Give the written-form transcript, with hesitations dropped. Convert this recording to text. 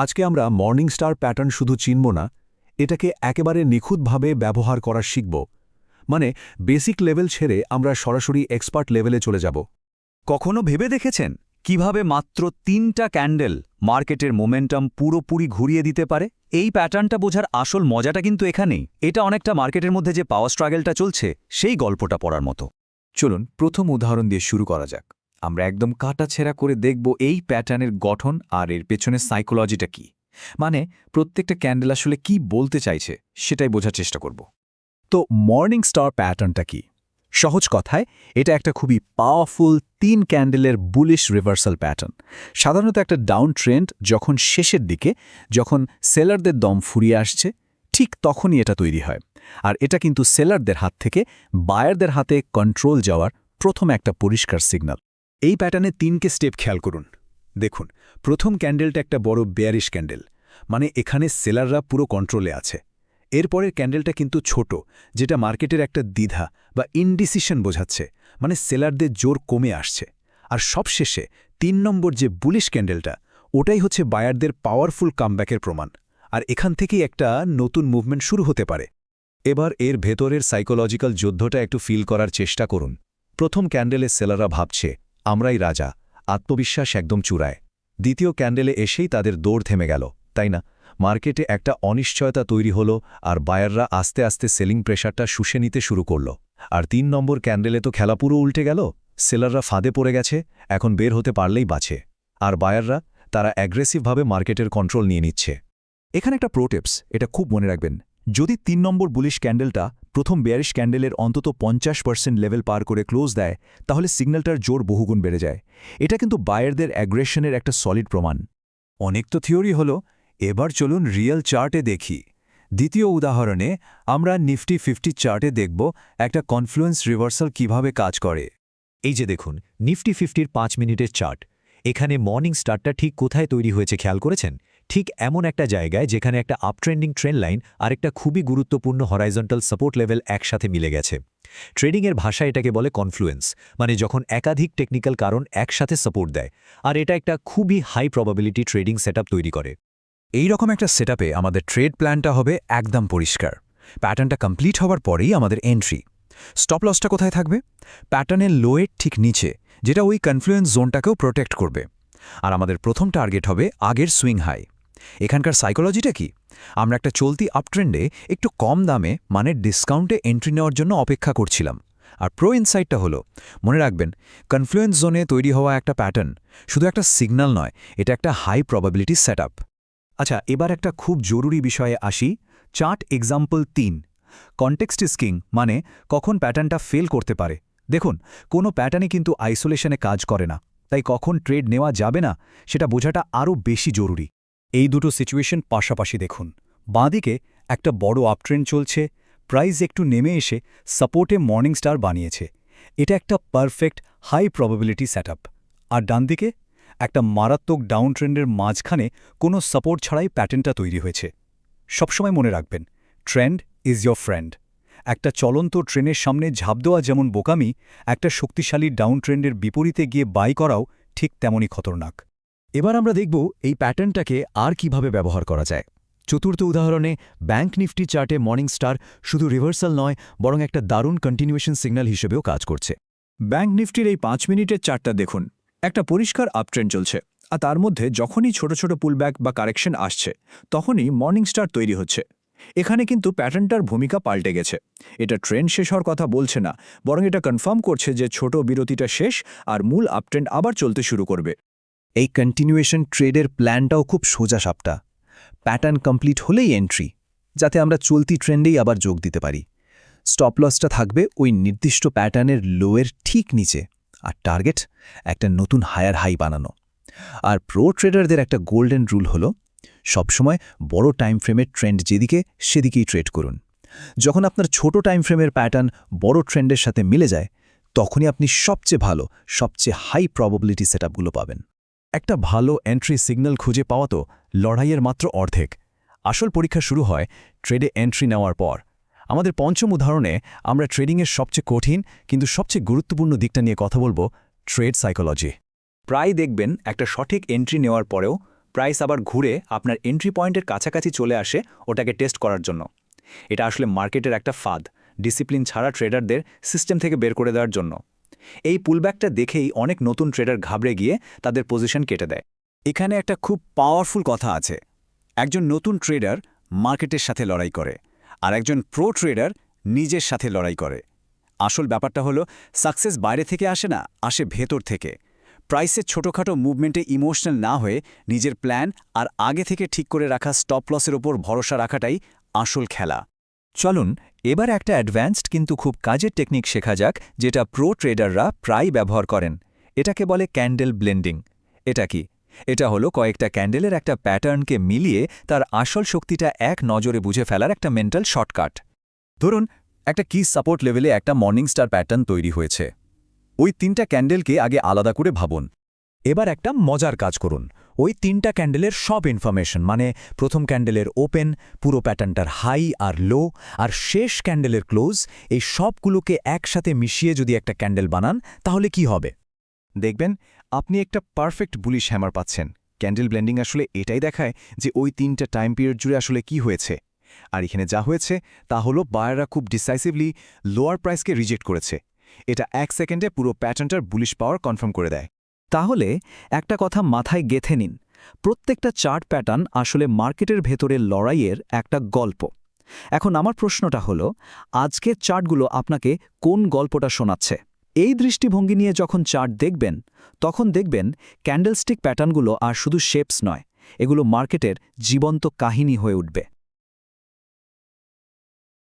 আজকে আমরা morning star pattern শুধু চিনব না, এটাকে একেবারে নিখুঁতভাবে ব্যবহার করা শিখব। মানে বেসিক লেভেল ছেড়ে আমরা সরাসরি এক্সপার্ট লেভেলে চলে যাব। কখনো ভেবে দেখেছেন কিভাবে মাত্র ৩টা ক্যান্ডেল মার্কেটের মোমেন্টাম পুরোপুরি ঘুরিয়ে দিতে পারে? এই প্যাটার্নটা বোঝার আসল মজাটা কিন্তু এখানেই। এটা অনেকটা মার্কেটের মধ্যে যে পাওয়ার স্ট্রাগলটা চলছে সেই গল্পটা পড়ার মতো। চলুন প্রথম উদাহরণ দিয়ে শুরু করা যাক। আমরা একদম কাটাছেঁড়া করে দেখব এই প্যাটার্নের গঠন আর এর পেছনে সাইকোলজিটা কি। মানে প্রত্যেকটা ক্যান্ডেল আসলে কি বলতে চাইছে সেটাই বোঝার চেষ্টা করব। তো মর্নিং স্টার প্যাটার্নটা কি? সহজ কথায় এটা একটা খুবই পাওয়ারফুল ৩ ক্যান্ডেলের বুলিশ রিভার্সাল প্যাটার্ন। সাধারণত একটা ডাউন ট্রেন্ড যখন শেষের দিকে, যখন সেলারদের দম ফুরিয়ে আসছে, ঠিক তখনই এটা তৈরি হয়। আর এটা কিন্তু সেলারদের হাত থেকে বায়ারদের হাতে কন্ট্রোল যাওয়ার প্রথম একটা পরিষ্কার সিগন্যাল। এই প্যাটার্নে ৩কে স্টেপ খেয়াল করুন। দেখুন, প্রথম ক্যান্ডেলটা একটা বড় বেয়ারিশ ক্যান্ডেল, মানে এখানে সেলাররা পুরো কন্ট্রোলে আছে। এরপরের ক্যান্ডেলটা কিন্তু ছোট, যেটা মার্কেটের একটা দ্বিধা বা ইনডিসিশন বোঝাচ্ছে, মানে সেলারদের জোর কমে আসছে। আর সবশেষে ৩ নম্বর যে বুলিশ ক্যান্ডেলটা, ওটাই হচ্ছে বায়ারদের পাওয়ারফুল কামব্যাকের প্রমাণ। আর এখান থেকেই একটা নতুন মুভমেন্ট শুরু হতে পারে। এবার এর ভেতরের সাইকোলজিক্যাল যুদ্ধটা একটু ফিল করার চেষ্টা করুন। প্রথম ক্যান্ডেলে সেলাররা ভাবছে আমরাই রাজা, আত্মবিশ্বাস একদম চূড়ায়। দ্বিতীয় ক্যান্ডেলে এসেই তাদের দৌড় থেমে গেল, তাই না? মার্কেটে একটা অনিশ্চয়তা তৈরি হলো আর বায়াররা আস্তে আস্তে সেলিং প্রেশারটা শুষে নিতে শুরু করল। আর ৩ নম্বর ক্যান্ডেলে তো খেলা পুরো উল্টে গেল। সেলাররা ফাঁদে পড়ে গেছে, এখন বের হতে পারলেই বাঁচে। আর বায়াররা তারা অ্যাগ্রেসিভভাবে মার্কেটের কন্ট্রোল নিয়ে নিচ্ছে। এখানে একটা প্রো টিপস, এটা খুব মনে রাখবেন। যদি ৩ নম্বর বুলিশ ক্যান্ডেলটা প্রথম বেয়ারিশ ক্যান্ডেলের অন্তত ৫০% লেভেল পার করে ক্লোজ দেয়, তাহলে সিগন্যালটার জোর বহুগুণ বেড়ে যায়। এটা কিন্তু বায়ারদের অ্যাগ্রেশনের একটা সলিড প্রমাণ। অনেক তো থিওরি হলো, এবার চলুন রিয়েল চার্টে দেখি। দ্বিতীয় উদাহরণে আমরা নিফটি 50 চার্টে দেখব একটা কনফ্লুয়েন্স রিভার্সাল কিভাবে কাজ করে। এই যে দেখুন, নিফটি 50-র 5 মিনিটের চার্ট। এখানে মর্নিং স্টারটা ঠিক কোথায় তৈরি হয়েছে খেয়াল করেছেন? ঠিক এমন একটা জায়গায় যেখানে একটা আপট্রেন্ডিং ট্রেন্ড লাইন আর একটা খুবই গুরুত্বপূর্ণ হরাইজন্টাল সাপোর্ট লেভেল একসাথে মিলে গেছে। ট্রেডিংয়ের ভাষায় এটাকে বলে কনফ্লুয়েন্স, মানে যখন একাধিক টেকনিক্যাল কারণ একসাথে সাপোর্ট দেয়। আর এটা একটা খুবই হাই প্রবাবিলিটি ট্রেডিং সেটআপ তৈরি করে। এই রকম একটা সেটআপে আমাদের ট্রেড প্ল্যানটা হবে একদম পরিষ্কার। প্যাটার্নটা কমপ্লিট হওয়ার পরেই আমাদের এন্ট্রি। স্টপ লসটা কোথায় থাকবে? প্যাটার্নের লোয়ের ঠিক নিচে, যেটা ওই কনফ্লুয়েন্স জোনটাকেও প্রোটেক্ট করবে। আর আমাদের প্রথম টার্গেট হবে আগের সুইং হাই। এখানকার সাইকোলজিটা কি? আমরা একটা চলতি আপট্রেন্ডে একটু কম দামে, মানে ডিসকাউন্টে এন্ট্রি নেওয়ার জন্য অপেক্ষা করছিলাম। আর প্রো ইনসাইটটা হলো, মনে রাখবেন, কনফ্লুয়েন্স জোনে তৈরি হওয়া একটা প্যাটার্ন শুধু একটা সিগন্যাল নয়, এটা একটা হাই প্রবাবিলিটি সেটআপ। আচ্ছা, এবার একটা খুব জরুরি বিষয়ে আসি। Chart example ৩, context is king, মানে কখন প্যাটার্নটা ফেল করতে পারে। দেখুন, কোনো প্যাটার্নে কিন্তু আইসোলেশনে কাজ করে না, তাই কখন ট্রেড নেওয়া যাবে না সেটা বোঝাটা আরও বেশি জরুরি। এই দুটো সিচুয়েশন পাশাপাশি দেখুন। বাঁদিকে একটা বড় আপট্রেন্ড চলছে, প্রাইস একটু নেমে এসে সাপোর্টে মর্নিং স্টার বানিয়েছে। এটা একটা পারফেক্ট হাই প্রবাবিলিটি সেটআপ। আর ডানদিকে একটা মারাত্মক ডাউন ট্রেন্ডের মাঝখানে কোনো সাপোর্ট ছাড়াই প্যাটার্নটা তৈরি হয়েছে। সবসময় মনে রাখবেন, ট্রেন্ড ইজ ইয়োর ফ্রেন্ড। একটা চলন্ত ট্রেনের সামনে ঝাঁপ দেওয়া যেমন বোকামি, একটা শক্তিশালী ডাউন ট্রেন্ডের বিপরীতে গিয়ে বাই করাও ঠিক তেমনই খতরনাক। এবার আমরা দেখব এই প্যাটার্নটাকে আর কিভাবে ব্যবহার করা যায়। চতুর্থ উদাহরণে ব্যাংক নিফটি চার্টে মর্নিং স্টার শুধু রিভার্সাল নয়, বরং একটা দারুণ কন্টিনিউয়েশন সিগন্যাল হিসেবেও কাজ করছে। ব্যাংক নিফটির এই 5 মিনিটের চার্টটা দেখুন। একটা পরিষ্কার আপট্রেন্ড চলছে, আর তার মধ্যে যখনই ছোট ছোট পুলব্যাক বা কারেকশন আসছে, তখনই মর্নিং স্টার তৈরি হচ্ছে। এখানে কিন্তু প্যাটার্নটার ভূমিকা পাল্টে গেছে। এটা ট্রেন্ড শেষ হওয়ার কথা বলছে না, বরং এটা কনফার্ম করছে যে ছোট বিরতিটা শেষ আর মূল আপট্রেন্ড আবার চলতে শুরু করবে। এই কন্টিনিউয়েশন ট্রেডের প্ল্যানটাও খুব সোজা সাপটা। প্যাটার্ন কমপ্লিট হলেই এন্ট্রি, যাতে আমরা চলতি ট্রেন্ডেই আবার যোগ দিতে পারি। স্টপ লসটা থাকবে ওই নির্দিষ্ট প্যাটার্নের লোয়ের ঠিক নিচে, আর টার্গেট একটা নতুন হায়ার হাই বানানো। আর প্রো ট্রেডারদের একটা গোল্ডেন রুল হলো, সবসময় বড় টাইম ফ্রেমের ট্রেন্ড যেদিকে সেদিকেই ট্রেড করুন। যখন আপনার ছোট টাইম ফ্রেমের প্যাটার্ন বড় ট্রেন্ডের সাথে মিলে যায়, তখনই আপনি সবচেয়ে ভালো, সবচেয়ে হাই প্রবাবিলিটি সেটআপগুলো পাবেন। একটা ভালো এন্ট্রি সিগন্যাল খুঁজে পাওয়া তো লড়াইয়ের মাত্র অর্ধেক। আসল পরীক্ষা শুরু হয় ট্রেডে এন্ট্রি নেওয়ার পর। আমাদের পঞ্চম উদাহরণে আমরা ট্রেডিংয়ের সবচেয়ে কঠিন কিন্তু সবচেয়ে গুরুত্বপূর্ণ দিকটা নিয়ে কথা বলবো, ট্রেড সাইকোলজি। প্রায় দেখবেন একটা সঠিক এন্ট্রি নেওয়ার পরেও প্রাইস আবার ঘুরে আপনার এন্ট্রি পয়েন্টের কাছাকাছি চলে আসে ওটাকে টেস্ট করার জন্য। এটা আসলে মার্কেটের একটা ফাঁদ, ডিসিপ্লিন ছাড়া ট্রেডারদের সিস্টেম থেকে বের করে দেওয়ার জন্য। এই পুলব্যাকটা দেখেই অনেক নতুন ট্রেডার ঘাবড়ে গিয়ে তাদের পজিশন কেটে দেয়। এখানে একটা খুব পাওয়ারফুল কথা আছে। একজন নতুন ট্রেডার মার্কেটের সাথে লড়াই করে, আর একজন প্রো ট্রেডার নিজের সাথে লড়াই করে। আসল ব্যাপারটা হলো সাকসেস বাইরে থেকে আসে না, আসে ভেতর থেকে। প্রাইসের ছোটোখাটো মুভমেন্টে ইমোশনাল না হয়ে নিজের প্ল্যান আর আগে থেকে ঠিক করে রাখা স্টপ লসের ওপর ভরসা রাখাটাই আসল খেলা। চলুন এবার একটা অ্যাডভান্সড কিন্তু খুব কাজের টেকনিক শেখা যাক, যেটা প্রো ট্রেডাররা প্রায় ব্যবহার করেন। এটাকে বলে ক্যান্ডেল ব্লেন্ডিং। এটা কি? এটা হলো কয়েকটা ক্যান্ডেলের একটা প্যাটার্নকে মিলিয়ে তার আসল শক্তিটা এক নজরে বুঝে ফেলার একটা মেন্টাল শর্টকাট। ধরুন একটা কি সাপোর্ট লেভেলে একটা মর্নিং স্টার প্যাটার্ন তৈরি হয়েছে। ওই 3টা ক্যান্ডেলকে আগে আলাদা করে ভাবুন। এবার একটা মজার কাজ করুন। ওই 3টা ক্যান্ডেলের সব ইনফরমেশন, মানে প্রথম ক্যান্ডেলের ওপেন, পুরো প্যাটার্নটার হাই আর লো, আর শেষ ক্যান্ডেলের ক্লোজ, এই সবগুলোকে একসাথে মিশিয়ে যদি একটা ক্যান্ডেল বানান, তাহলে কি হবে? দেখবেন আপনি একটা পারফেক্ট বুলিশ হ্যামার পাচ্ছেন। ক্যান্ডেল ব্লেন্ডিং আসলে এটাই দেখায় যে ওই 3টা টাইম পিরিয়ড জুড়ে আসলে কি হয়েছে। আর এখানে যা হয়েছে তা হলো বায়াররা খুব ডিসাইসিভলি লোয়ার প্রাইসকে রিজেক্ট করেছে। এটা 1 সেকেন্ডে পুরো প্যাটার্নটার বুলিশ পাওয়ার কনফার্ম করে দেয়। তাহলে একটা কথা মাথায় গেঁথে নিন, প্রত্যেকটা চার্ট প্যাটার্ন আসলে মার্কেটের ভেতরের লড়াইয়ের একটা গল্প। এখন আমার প্রশ্নটা হলো, আজকের চার্টগুলো আপনাকে কোন গল্পটা শোনাচ্ছে? এই দৃষ্টিভঙ্গি নিয়ে যখন চার্ট দেখবেন, তখন দেখবেন ক্যান্ডেলস্টিক প্যাটার্নগুলো আর শুধু শেপস নয়, এগুলো মার্কেটের জীবন্ত কাহিনী হয়ে উঠবে।